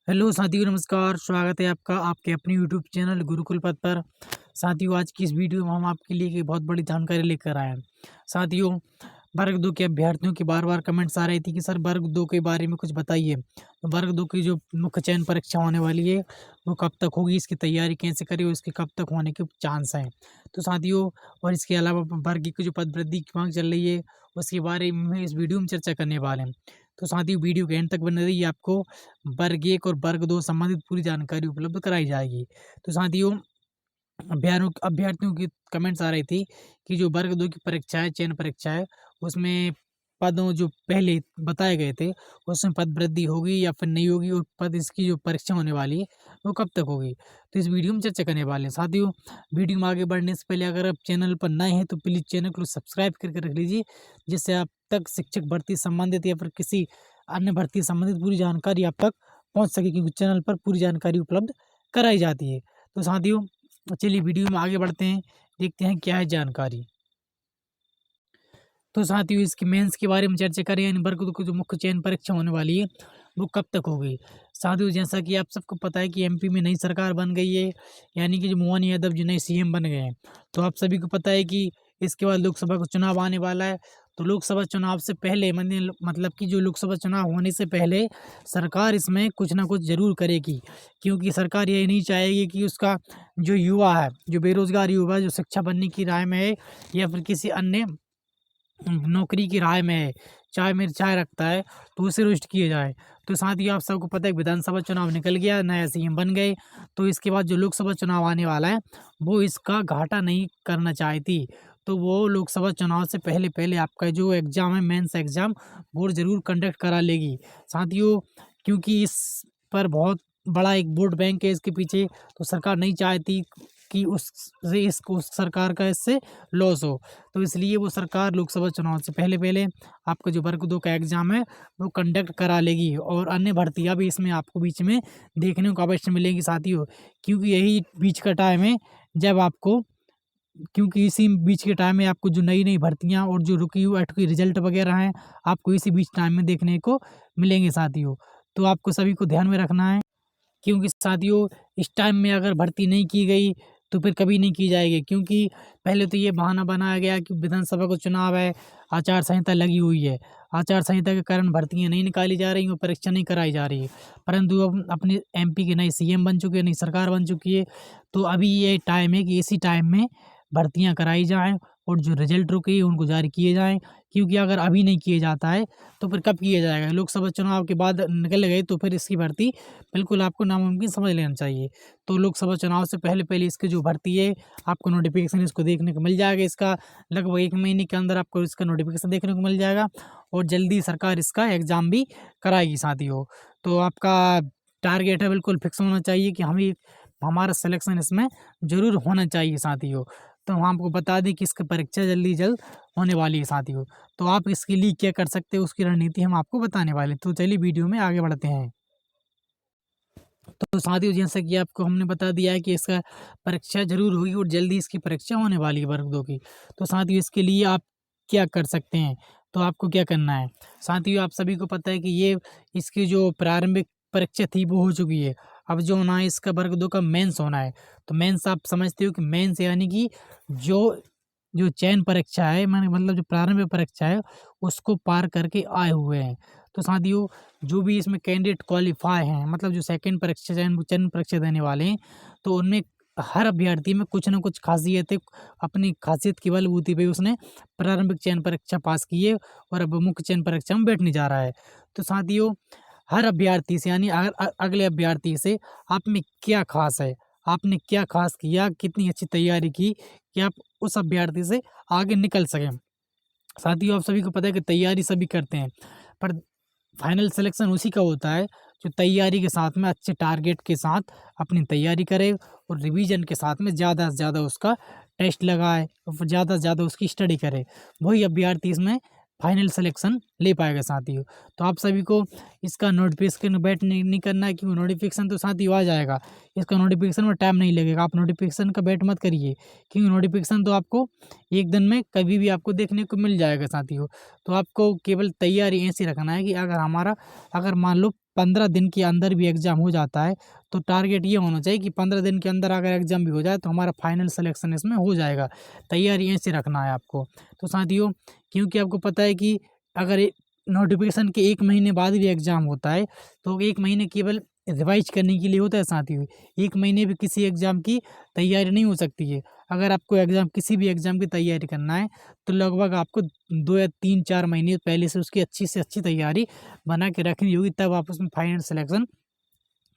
Hello साथियों, नमस्कार। स्वागत है आपका आपके अपने यूट्यूब चैनल गुरुकुल पथ पर। साथियों, आज की इस वीडियो में हम आपके लिए एक बहुत बड़ी जानकारी लेकर आए हैं। साथियों, वर्ग 2 के अभ्यर्थियों की बार-बार कमेंट्स आ रही थी कि सर वर्ग 2 के बारे में कुछ बताइए। तो वर्ग 2 की जो मुख्य चयन परीक्षा होने वाली है, वो कब तक होगी, इसकी तैयारी कैसे करें और इसके कब तक होने के चांस हैं। तो साथियों, और इसके अलावा वर्ग की जो पदवृद्धि की माँग चल रही है, उसके बारे में इस वीडियो में चर्चा करने वाले हैं। तो साथियों, वीडियो के एंड तक बने रहिए, आपको वर्ग 1 और वर्ग 2 संबंधित पूरी जानकारी उपलब्ध कराई जाएगी। तो साथियों, अभ्यर्थियों की कमेंट्स आ रही थी कि जो वर्ग 2 की परीक्षा है, चयन परीक्षा है, उसमें पदों जो पहले बताए गए थे, उसमें पद वृद्धि होगी या फिर नहीं होगी, और पद इसकी जो परीक्षा होने वाली है, वो कब तक होगी। तो इस वीडियो में चर्चा करने वाले हैं। साथियों, वीडियो में आगे बढ़ने से पहले अगर आप चैनल पर नए हैं, तो प्लीज़ चैनल को सब्सक्राइब करके रख लीजिए, जिससे आप तक शिक्षक भर्ती संबंधित या फिर किसी अन्य भर्ती संबंधित पूरी जानकारी आप तक पहुँच सके, क्योंकि चैनल पर पूरी जानकारी उपलब्ध कराई जाती है। तो साथियों, तो चलिए वीडियो में आगे बढ़ते हैं, देखते हैं क्या है जानकारी। तो साथियों, इसकी मेंस के बारे में चर्चा करें, यानी वर्ग 2 की जो मुख्य चयन परीक्षा होने वाली है, वो कब तक होगी। साथियों, जैसा कि आप सबको पता है कि एमपी में नई सरकार बन गई है, यानी कि जो मोहन यादव जी नए सीएम बन गए हैं। तो आप सभी को पता है कि इसके बाद लोकसभा का चुनाव आने वाला है। तो लोकसभा चुनाव से पहले मतलब कि जो लोकसभा चुनाव होने से पहले सरकार इसमें कुछ ना कुछ ज़रूर करेगी, क्योंकि सरकार ये नहीं चाहेगी कि उसका जो युवा है, जो बेरोज़गार युवा है, जो शिक्षा बनने की राह में है या फिर किसी अन्य नौकरी की राह में है, चाय में चाय रखता है, तो उसे रोस्ट किया जाए। तो साथ ही आप सबको पता है विधानसभा चुनाव निकल गया, नया सीएम बन गए, तो इसके बाद जो लोकसभा चुनाव आने वाला है, वो इसका घाटा नहीं करना चाहती। तो वो लोकसभा चुनाव से पहले-पहले आपका जो एग्ज़ाम है, मेंस एग्ज़ाम, वो ज़रूर कंडक्ट करा लेगी। साथियों, क्योंकि इस पर बहुत बड़ा एक वोट बैंक है इसके पीछे, तो सरकार नहीं चाहती कि उस सरकार का इससे लॉस हो। तो इसलिए वो सरकार लोकसभा चुनाव से पहले-पहले आपका जो वर्ग 2 का एग्ज़ाम है, वो कंडक्ट करा लेगी, और अन्य भर्तियाँ भी इसमें आपको बीच में देखने को अवश्य मिलेंगी साथियों। क्योंकि यही बीच का टाइम है जब आपको क्योंकि इसी बीच के टाइम में आपको जो नई-नई भर्तियाँ और जो रुकी हुई अटकी रिज़ल्ट वगैरह हैं, आपको इसी बीच टाइम में देखने को मिलेंगे साथियों। तो आपको सभी को ध्यान में रखना है, क्योंकि साथियों, इस टाइम में अगर भर्ती नहीं की गई, तो फिर कभी नहीं की जाएगी, क्योंकि पहले तो ये बहाना बनाया गया कि विधानसभा का चुनाव है, आचार संहिता लगी हुई है। आचार संहिता के कारण भर्तियाँ नहीं निकाली जा रही हैं और परीक्षा नहीं कराई जा रही है। परंतु अब अपने एमपी के नए सीएम बन चुके हैं, नई सरकार बन चुकी है, तो अभी ये टाइम है कि इसी टाइम में भर्तियाँ कराई जाएँ और जो रिज़ल्ट रुके हैं, उनको जारी किए जाएँ, क्योंकि अगर अभी नहीं किया जाता है, तो फिर कब किया जाएगा? लोकसभा चुनाव के बाद निकल गए, तो फिर इसकी भर्ती बिल्कुल आपको नामुमकिन समझ लेना चाहिए। तो लोकसभा चुनाव से पहले-पहले इसकी जो भर्ती है, आपको नोटिफ़िकेशन इसको देखने को मिल जाएगा। इसका लगभग 1 महीने के अंदर आपको इसका नोटिफ़िकेशन देखने को मिल जाएगा, और जल्दी सरकार इसका एग्ज़ाम भी कराएगी साथियों। तो आपका टारगेट है बिल्कुल फिक्स होना चाहिए कि हमें हमारा सिलेक्शन इसमें ज़रूर होना चाहिए साथियों। तो हम आपको बता दें कि इसकी परीक्षा जल्द ही जल्द होने वाली है साथियों। तो आप इसके लिए क्या कर सकते हैं, उसकी रणनीति हम आपको बताने वाले हैं। तो चलिए वीडियो में आगे बढ़ते हैं। तो साथियों, जैसा कि आपको हमने बता दिया है कि इसका परीक्षा ज़रूर होगी और जल्दी इसकी परीक्षा होने वाली है वर्ग 2 की। तो साथियों, इसके लिए आप क्या कर सकते हैं? तो आपको क्या करना है? साथियों, आप सभी को पता है कि ये इसकी जो प्रारंभिक परीक्षा थी, वो हो चुकी है। अब जो होना है, इसका वर्ग 2 का मेंस होना है। तो मेंस आप समझते हो कि मेंस यानी कि जो जो चयन परीक्षा है, माने मतलब जो प्रारंभिक परीक्षा है, उसको पार करके आए हुए हैं। तो साथियों, जो भी इसमें कैंडिडेट क्वालीफाई हैं, मतलब जो सेकंड परीक्षा चयन चयन परीक्षा देने वाले हैं, तो उनमें हर अभ्यर्थी में कुछ न कुछ ख़ासियतें, अपनी ख़ासियत की बलबूते पे उसने प्रारंभिक चयन परीक्षा पास की है और अब मुख्य चयन परीक्षा में बैठने जा रहा है। तो साथियों, हर अभ्यर्थी से, यानी अगले अभ्यर्थी से आप में क्या ख़ास है? आपने क्या ख़ास किया? कितनी अच्छी तैयारी की कि आप उस अभ्यर्थी से आगे निकल सकें? साथियों, आप सभी को पता है कि तैयारी सभी करते हैं, पर फाइनल सिलेक्शन उसी का होता है जो तैयारी के साथ में अच्छे टारगेट के साथ अपनी तैयारी करे और रिवीजन के साथ में ज़्यादा से ज़्यादा उसका टेस्ट लगाए और ज़्यादा से ज़्यादा उसकी स्टडी करे। वही अभ्यर्थी इसमें फाइनल सिलेक्शन ले पाएगा साथियों। तो आप सभी को इसका नोटिफिकेशन वेट नहीं करना है, क्योंकि नोटिफिकेशन तो साथियों आ जाएगा। इसका नोटिफिकेशन में टाइम नहीं लगेगा, आप नोटिफिकेशन का वेट मत करिए, क्योंकि नोटिफिकेशन तो आपको एक दिन में कभी भी आपको देखने को मिल जाएगा साथियों। तो आपको केवल तैयारी ऐसी रखना है कि अगर मान लो 15 दिन के अंदर भी एग्ज़ाम हो जाता है तो टारगेट ये होना चाहिए कि 15 दिन के अंदर अगर एग्ज़ाम भी हो जाए तो हमारा फाइनल सिलेक्शन इसमें हो जाएगा। तैयारी ऐसे रखना है आपको। तो साथियों, क्योंकि आपको पता है कि अगर नोटिफिकेशन के 1 महीने बाद भी एग्ज़ाम होता है तो 1 महीने केवल रिवाइज करने के लिए होता है साथियों। 1 महीने भी किसी एग्ज़ाम की तैयारी नहीं हो सकती है। अगर आपको किसी भी एग्ज़ाम की तैयारी करना है तो लगभग आपको 2 या 3-4 महीने पहले से उसकी अच्छी से अच्छी तैयारी बना के रखनी होगी, तब आप उसमें फाइनल सिलेक्शन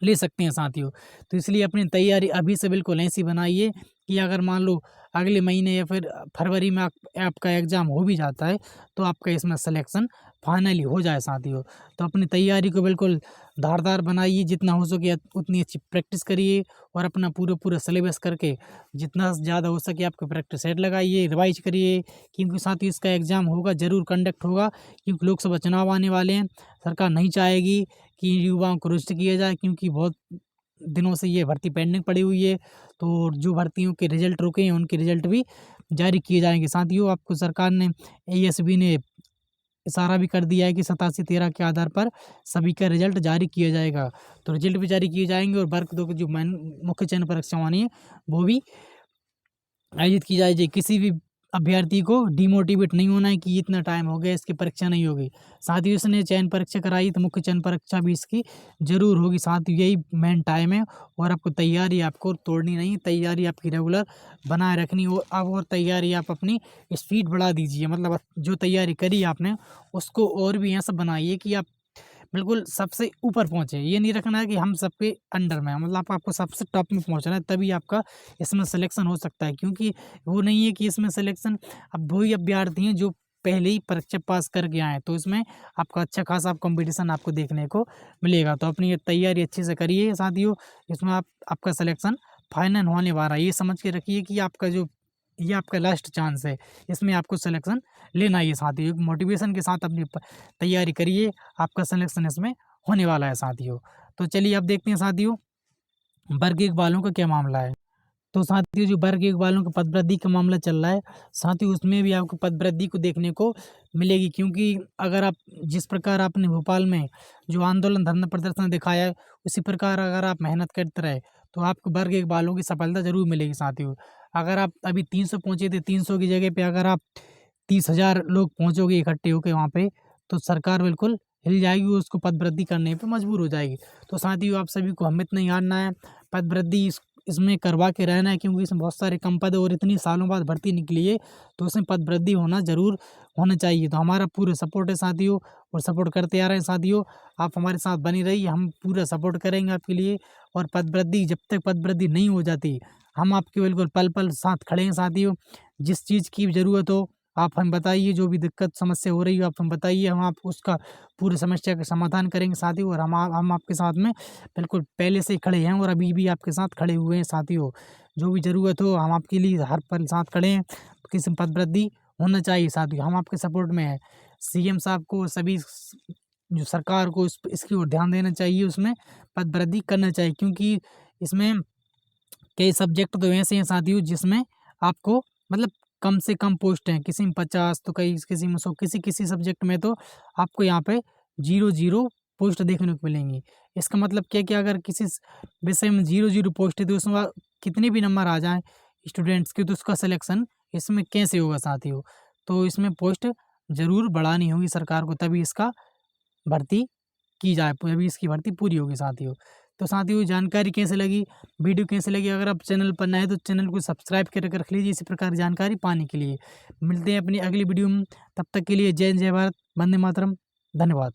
ले सकते हैं साथियों। तो इसलिए अपनी तैयारी अभी से बिल्कुल ऐसी बनाइए कि अगर मान लो अगले महीने या फिर फरवरी में आपका एग्ज़ाम हो भी जाता है तो आपका इसमें सिलेक्शन फाइनली हो जाए साथियों। तो अपनी तैयारी को बिल्कुल धारदार बनाइए, जितना हो सके उतनी अच्छी प्रैक्टिस करिए और अपना पूरा सिलेबस करके जितना ज़्यादा हो सके आपको प्रैक्टिस सेट लगाइए, रिवाइज करिए, क्योंकि साथियों इसका एग्ज़ाम होगा, ज़रूर कंडक्ट होगा, क्योंकि लोकसभा चुनाव आने वाले हैं। सरकार नहीं चाहेगी कि युवाओं को रुष्ट किया जाए, क्योंकि बहुत दिनों से ये भर्ती पेंडिंग पड़ी हुई है। तो जो भर्तियों के रिजल्ट रुके हैं उनके रिजल्ट भी जारी किए जाएंगे। साथियों, आपको सरकार ने एएसबी ने इशारा भी कर दिया है कि 87-13 के आधार पर सभी का रिजल्ट जारी किया जाएगा। तो रिजल्ट भी जारी किए जाएंगे और वर्ग 2 की जो मुख्य चयन परीक्षा होनी है वो भी आयोजित की जाएगी। किसी भी अभ्यर्थी को डिमोटिवेट नहीं होना है कि इतना टाइम हो गया इसकी परीक्षा नहीं होगी। साथ ही उसने चयन परीक्षा कराई तो मुख्य चयन परीक्षा भी इसकी ज़रूर होगी। साथ ही यही मेन टाइम है और आपको तैयारी आपको तोड़नी नहीं, तैयारी आपकी रेगुलर बनाए रखनी हो। अब और तैयारी आप अपनी स्पीड बढ़ा दीजिए, मतलब जो तैयारी करी आपने उसको और भी ऐसा बनाइए कि आप बिल्कुल सबसे ऊपर पहुँचे। ये नहीं रखना है कि हम सबके अंडर में हैं, मतलब आपको सबसे टॉप में पहुँचना है, तभी आपका इसमें सिलेक्शन हो सकता है। क्योंकि वो नहीं है कि इसमें सिलेक्शन, अब वही अभ्यर्थी हैं जो पहले ही परीक्षा पास करके आए हैं, तो इसमें आपका अच्छा खासा कॉम्पिटिशन आपको देखने को मिलेगा। तो अपनी ये तैयारी अच्छे से करिए साथियों, इसमें आपका सिलेक्शन फाइनल होने वाला है। ये समझ के रखिए कि ये आपका लास्ट चांस है, इसमें आपको सिलेक्शन लेना ही है साथियों। एक मोटिवेशन के साथ अपनी तैयारी करिए, आपका सिलेक्शन इसमें होने वाला है साथियों। तो चलिए अब देखते हैं साथियों वर्ग 1 वालों का क्या मामला है। तो साथियों, जो वर्ग 1 वालों का पदवृद्धि का मामला चल रहा है साथियों, उसमें भी आपको पदवृद्धि को देखने को मिलेगी। क्योंकि अगर आप जिस प्रकार आपने भोपाल में जो आंदोलन धरना प्रदर्शन दिखाया है, उसी प्रकार अगर आप मेहनत करते रहे तो आपको वर्ग 1 वालों की सफलता ज़रूर मिलेगी साथियों। अगर आप अभी 300 पहुँचे थे, 300 की जगह पे अगर आप 30,000 लोग पहुँचोगे इकट्ठे होके वहाँ पे, तो सरकार बिल्कुल हिल जाएगी, वो उसको पदवृद्धि करने पे मजबूर हो जाएगी। तो साथियों, आप सभी को हिम्मत नहीं हारना है, पदवृद्धि इसमें करवा के रहना है, क्योंकि इसमें बहुत सारे कम पद और इतनी सालों बाद भर्ती निकली है, तो इसमें पदवृद्धि होना ज़रूर होना चाहिए। तो हमारा पूरा सपोर्ट है साथियों और सपोर्ट करते आ रहे हैं साथियों। आप हमारे साथ बनी रहिए, हम पूरा सपोर्ट करेंगे आपके लिए। और पदवृद्धि जब तक पदवृद्धि नहीं हो जाती, हम आपके बिल्कुल पल-पल साथ खड़े हैं साथियों। जिस चीज़ की ज़रूरत हो आप हमें बताइए, जो भी दिक्कत समस्या हो रही हो आप हमें बताइए, हम आप उसका पूरी समस्या का समाधान करेंगे साथियों। और हम आपके साथ में बिल्कुल पहले से ही खड़े हैं और अभी भी आपके साथ खड़े हुए हैं साथियों। जो भी ज़रूरत हो हम आपके लिए हर पल साथ खड़े हैं। किसी में पदवृद्धि होना चाहिए साथियों, हम आपके सपोर्ट में हैं। सीएम साहब को सभी जो सरकार को इसकी ओर ध्यान देना चाहिए, उसमें पदवृद्धि करना चाहिए। क्योंकि इसमें कई सब्जेक्ट तो ऐसे हैं साथियों जिसमें आपको मतलब कम से कम पोस्ट हैं, किसी में 50 तो किसी में 100, किसी सब्जेक्ट में तो आपको यहाँ पे 0-0 पोस्ट देखने को मिलेंगी। इसका मतलब क्या कि अगर किसी विषय में 0-0 पोस्ट है तो उसमें कितने भी नंबर आ जाएँ स्टूडेंट्स के, तो उसका सिलेक्शन इसमें कैसे होगा साथियों। तो इसमें पोस्ट ज़रूर बढ़ानी होगी सरकार को, तभी इसका भर्ती की जाए, तभी इसकी भर्ती पूरी होगी साथियों। तो साथियों, जानकारी कैसे लगी, वीडियो कैसे लगी, अगर आप चैनल पर नए हैं तो चैनल को सब्सक्राइब करके रख लीजिए इसी प्रकार की जानकारी पाने के लिए। मिलते हैं अपनी अगली वीडियो में, तब तक के लिए जय हिंद, जय भारत, वंदे मातरम, धन्यवाद।